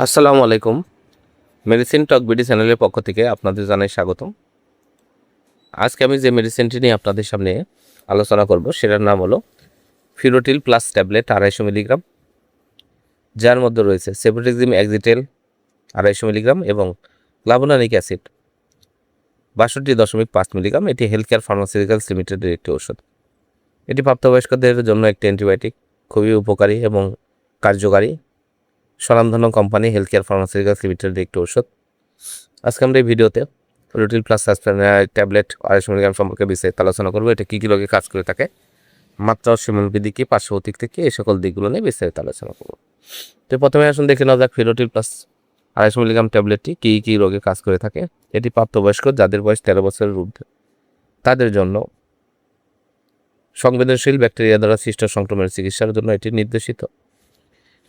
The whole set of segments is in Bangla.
আসসালামু আলাইকুম। মেডিসিন টক বিডি চ্যানেলের পক্ষ থেকে আপনাদের জানাই স্বাগতম। আজকে আমি যে মেডিসিনটি নিয়ে আপনাদের সামনে আলোচনা করব সেটার নাম হলো ফিরোটিল প্লাস ট্যাবলেট 250 মিলিগ্রাম, যার মধ্যে রয়েছে সেবোটেক্সিম এক্সিটেল 250 মিলিগ্রাম এবং ক্লাভোনানিক অ্যাসিড 62.5 মিলিগ্রাম। এটি হেলথ কেয়ার ফার্মাসিউটিক্যালস লিমিটেডের একটি ওষুধ। এটি প্রাপ্তবয়স্কদের জন্য একটি অ্যান্টিবায়োটিক, খুবই উপকারী এবং কার্যকারী স্বনামধন্য কোম্পানি হেলথ কেয়ার ফার্মাসিউটিক্যালস লিমিটেডের একটি ওষুধ। আজকে আমরা এই ভিডিওতে রুটিল প্লাস ট্যাবলেট 250 মিলিগ্রাম সম্পর্কে বিস্তারিত আলোচনা করবো। এটা কী কী রোগে কাজ করে থাকে, মাত্রা ও সেবনবিধি কি, পার্শ্ব প্রতিক্রিয়া, এই সকল দিকগুলো নিয়ে বিস্তারিত আলোচনা করবো। তো প্রথমে আসুন দেখে নেওয়া যাক ফিরোটিল প্লাস 250 মিলিগ্রাম ট্যাবলেটটি কী কী রোগে কাজ করে থাকে। এটি প্রাপ্তবয়স্ক যাদের বয়স 13 বছরের ঊর্ধ্বে তাদের জন্য সংবেদনশীল ব্যাকটেরিয়া দ্বারা সৃষ্ট সংক্রমণের চিকিৎসার জন্য এটি নির্দেশিত।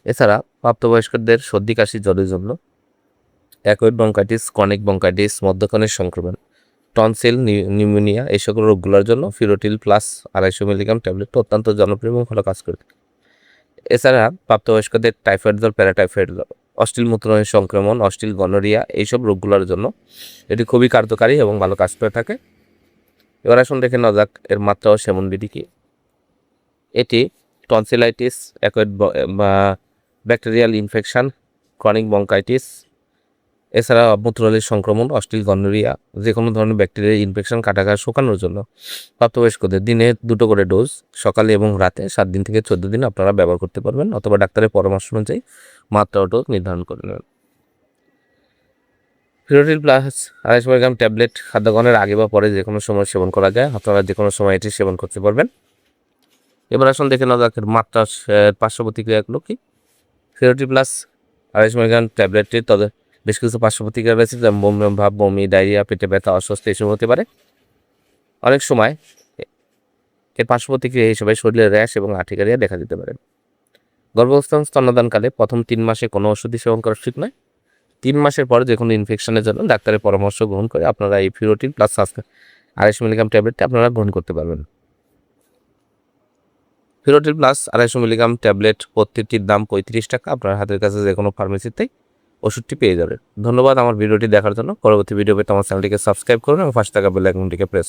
এছাড়া প্রাপ্তবয়স্কদের সর্দি কাশি জ্বরের জন্য অ্যাকুয়েট ব্রঙ্কাইটিস, ক্রনিক ব্রঙ্কাইটিস, মধ্যকানের সংক্রমণ, টনসিল, নিউমোনিয়া এই সকল রোগগুলোর জন্য ফিরোটিল প্লাস 250 মিলিগ্রাম ট্যাবলেট অত্যন্ত জনপ্রিয় এবং ভালো কাজ করে থাকে। এছাড়া প্রাপ্তবয়স্কদের টাইফয়েড জ্বর, প্যারাটাইফয়েড জ্বর, অশ্লীল মূত্রনালীর সংক্রমণ, অশ্লীল গনোরিয়া এইসব রোগগুলোর জন্য এটি খুবই কার্যকারী এবং ভালো কাজ করে থাকে। এবার আসুন দেখে নেওয়া যাক এর মাত্রা ও সেবনবিধি কী। এটি tonsillitis, acute bacterial infection, chronic bronchitis, এছাড়া মূত্রনালীর সংক্রমণ, অশ্লীল গনোরিয়া, যে কোনো ধরনের ব্যাকটেরিয়াল ইনফেকশন কাটাঘাট শুকানোর জন্য প্রাপ্তবয়স্কদের দিনে 2টো করে ডোজ সকালে এবং রাতে 7 দিন থেকে 14 দিন আপনারা ব্যবহার করতে পারবেন, অথবা ডাক্তারের পরামর্শ অনুযায়ী মাত্রা ও ডোজ নির্ধারণ করে নেবেন। ফিরোটিল প্লাস 250 মিলিগ্রাম ট্যাবলেট খাদ্যগ্রহণের আগে বা পরে যে কোনো সময় সেবন করা যায়, আপনারা যে কোনো সময় এটি সেবন করতে পারবেন। এবার আসুন দেখে নেওয়া যাক মাত্রা পার্শ্ব প্রতিক্রিয়াগুলো কি। ফিরোটিল প্লাস 250 মিলিগ্রাম ট্যাবলেটটির তাদের বেশ কিছু পার্শ্ব প্রতিক্রিয়া রয়েছে, যেমন বমি ভাব, বমি, ডায়রিয়া, পেটে ব্যথা, অস্বস্তি এসব হতে পারে। অনেক সময় এর পার্শ্ব প্রতিক্রিয়া হিসেবে শরীরে র্যাশ এবং আঠিকারিয়া দেখা দিতে পারে। গর্ভাবস্থান স্তন্যদানকালে প্রথম 3 মাসে কোনো ওষুধই সেবন করা ঠিক নয়। 3 মাসের পরে যে কোনো ইনফেকশনের জন্য ডাক্তারের পরামর্শ গ্রহণ করে আপনারা এই ফিরোটিল প্লাস 250 মিলিগ্রাম ট্যাবলেটটি আপনারা গ্রহণ করতে পারবেন। ফিরোটিল প্লাস 250 মিলিগ্রাম ট্যাবলেট প্রত্যেকটির দাম 35 টাকা। আপনার হাতের কাছে যে কোনো ফার্মেসিতেই ওষুধটি পেয়ে যাবেন। ধন্যবাদ আমার ভিডিওটি দেখার জন্য। পরবর্তী ভিডিও পেতে আমার চ্যানেলটিকে সাবস্ক্রাইব করুন এবং পাশে থাকা বেল আইকনটিকে প্রেস